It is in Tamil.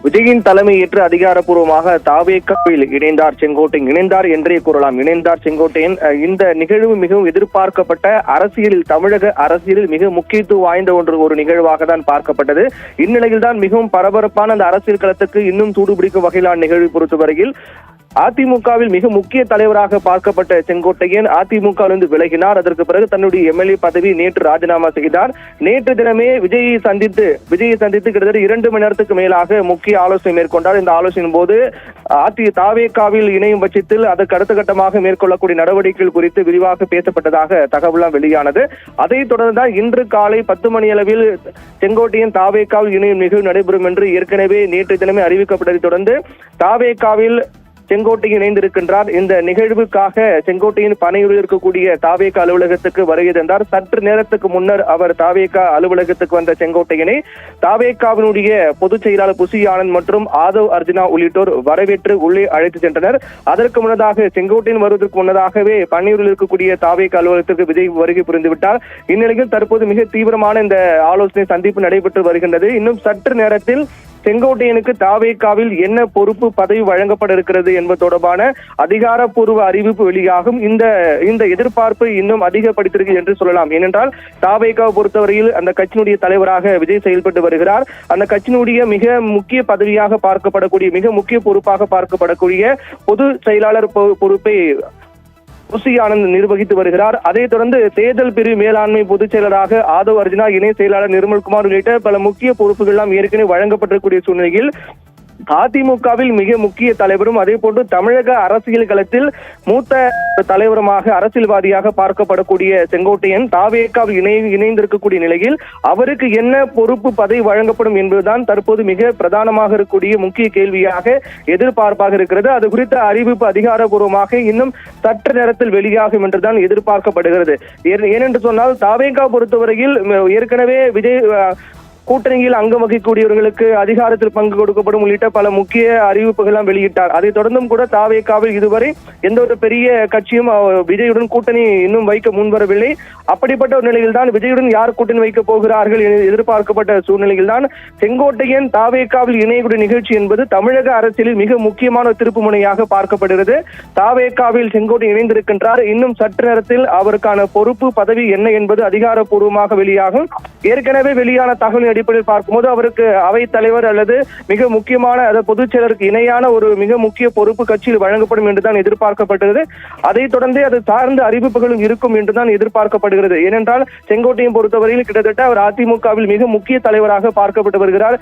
விஜயின் தலைமையேற்று அதிகாரப்பூர்வமாக தாவேக்காவில் இணைந்தார் செங்கோட்டையன். இணைந்தார் என்றே கூறலாம். இணைந்தார் செங்கோட்டையன். இந்த நிகழ்வு மிகவும் எதிர்பார்க்கப்பட்ட அரசியலில், தமிழக அரசியலில் மிக முக்கியத்துவம் வாய்ந்த ஒரு நிகழ்வாக தான் பார்க்கப்பட்டது. இந்நிலையில் தான் மிகவும் பரபரப்பான அந்த அரசியல் களத்துக்கு இன்னும் சூடுபிடிக்கும் வகையிலான நிகழ்வை பொறுத்தவரையில் அதிமுகவில் மிக முக்கிய தலைவராக பார்க்கப்பட்ட செங்கோட்டையன் அதிமுகவிலிருந்து விலகினார். அதற்கு பிறகு தன்னுடைய எம்எல்ஏ பதவி நேற்று ராஜினாமா செய்தார். நேற்று தினமே விஜயை சந்தித்து கிட்டத்தட்ட 2 மணி நேரத்துக்கு மேலாக முக்கிய ஆலோசனை மேற்கொண்டார். இந்த ஆலோசனையின் போது தாவேக்காவில் இணையும் பட்சத்தில் அதற்கு அடுத்த கட்டமாக மேற்கொள்ளக்கூடிய நடவடிக்கைகள் குறித்து விரிவாக பேசப்பட்டதாக தகவலாம் வெளியானது. அதைத் தொடர்ந்துதான் இன்று காலை 10 மணி அளவில் செங்கோட்டையன் தாவேக்காவில் இணையும் நிகழ்வு நடைபெறும் என்று ஏற்கனவே நேற்று தினமே அறிவிக்கப்பட்டதை தொடர்ந்து தாவேக்காவில் செங்கோட்டையன் இணைந்திருக்கின்றார். இந்த நிகழ்வுக்காக செங்கோட்டையின் பனையூரில் இருக்கக்கூடிய தாவேகா அலுவலகத்துக்கு வருகை தந்தார். சற்று நேரத்துக்கு முன்னர் அவர் தாவேகா அலுவலகத்துக்கு வந்த செங்கோட்டையனை தாவேகாவினுடைய பொதுச் செயலாளர் புசி ஆனந்த் மற்றும் ஆதவ் அர்ஜுனா உள்ளிட்டோர் வரவேற்று உள்ளே அழைத்து சென்றனர். அதற்கு முன்னதாக செங்கோட்டையன் வருவதற்கு முன்னதாகவே பனையூரில் இருக்கக்கூடிய தாவேகா அலுவலகத்திற்கு விஜய் வருகை புரிந்துவிட்டார். இந்நிலையில் தற்போது மிக தீவிரமான இந்த ஆலோசனை சந்திப்பு நடைபெற்று வருகின்றது. இன்னும் சற்று நேரத்தில் செங்கோட்டையனுக்கு தாவேகாவில் என்ன பொறுப்பு பதவி வழங்கப்பட இருக்கிறது என்பது தொடர்பான அதிகாரப்பூர்வ அறிவிப்பு வெளியாகும். இந்த எதிர்பார்ப்பு இன்னும் அதிகப்படுத்திருக்கு என்று சொல்லலாம். ஏனென்றால் தாவேகாவை பொறுத்தவரையில் அந்த கட்சியினுடைய தலைவராக விஜய் செயல்பட்டு வருகிறார். அந்த கட்சியினுடைய மிக முக்கிய பதவியாக பார்க்கப்படக்கூடிய, மிக முக்கிய பொறுப்பாக பார்க்கப்படக்கூடிய பொது செயலாளர் பொறுப்பை புசி ஆனந்த் நிர்வகித்து வருகிறார். அதைத் தொடர்ந்து தேர்தல் பிரிவு மேலாண்மை பொதுச் செயலராக ஆதவ் அர்ஜுனா, இணை செயலாளர் நிர்மல்குமார் உள்ளிட்ட பல முக்கிய பொறுப்புகள் எல்லாம் ஏற்கனவே வழங்கப்பட்டிருக்கூடிய சூழ்நிலையில் அதிமுகவில் மிக முக்கிய தலைவரும் அதே போன்று தமிழக அரசியல் களத்தில் மூத்த தலைவருமாக, அரசியல்வாதியாக பார்க்கப்படக்கூடிய செங்கோட்டையன் தாவேகாவில் இணைந்திருக்கக்கூடிய நிலையில் அவருக்கு என்ன பொறுப்பு பதவி வழங்கப்படும் என்பதுதான் தற்போது மிக பிரதானமாக இருக்கக்கூடிய முக்கிய கேள்வியாக, எதிர்பார்ப்பாக இருக்கிறது. அது குறித்த அறிவிப்பு அதிகாரப்பூர்வமாக இன்னும் சற்று நேரத்தில் வெளியாகும் என்றுதான் எதிர்பார்க்கப்படுகிறது. ஏனென்று சொன்னால் தாவேகா பொறுத்தவரையில் ஏற்கனவே விஜய் கூட்டணியில் அங்கம் வகிக்கக்கூடியவர்களுக்கு அதிகாரத்தில் பங்கு கொடுக்கப்படும் உள்ளிட்ட பல முக்கிய அறிவிப்புகள் வெளியிட்டார். அதைத் தொடர்ந்தும் கூட தாவேகாவில் இதுவரை எந்த ஒரு பெரிய கட்சியும் விஜயுடன் கூட்டணி இன்னும் வைக்க முன்வரவில்லை. அப்படிப்பட்ட ஒரு நிலையில் தான் விஜயுடன் யார் கூட்டணி வைக்கப் போகிறார்கள் என எதிர்பார்க்கப்பட்ட சூழ்நிலையில் தான் செங்கோட்டையன் தாவேகாவில் இணையக்கூடிய நிகழ்ச்சி என்பது தமிழக அரசியலில் மிக முக்கியமான திருப்பு முனையாக பார்க்கப்படுகிறது. தாவேகாவில் செங்கோட்டையன் இணைந்திருக்கின்றார். இன்னும் சற்று நேரத்தில் அவருக்கான பொறுப்பு பதவி என்ன என்பது அதிகாரப்பூர்வமாக வெளியாகும். ஏற்கனவே வெளியான தகவல் அடிப்படையில் பார்க்கும்போது அவருக்கு அவைத் தலைவர் அல்லது மிக முக்கியமான பொதுச் செயலருக்கு இணையான ஒரு மிக முக்கிய பொறுப்பு கட்சியில் வழங்கப்படும் என்றுதான் எதிர்பார்க்கப்பட்டது. அதைத் தொடர்ந்தே அது சார்ந்த அறிவிப்புகளும் இருக்கும் என்றுதான் எதிர்பார்க்கப்படுகிறது. ஏனென்றால் செங்கோட்டையன் பொறுத்தவரையில் கிட்டத்தட்ட அவர் அதிமுகவில் மிக முக்கிய தலைவராக பார்க்கப்பட்டு வருகிறார்.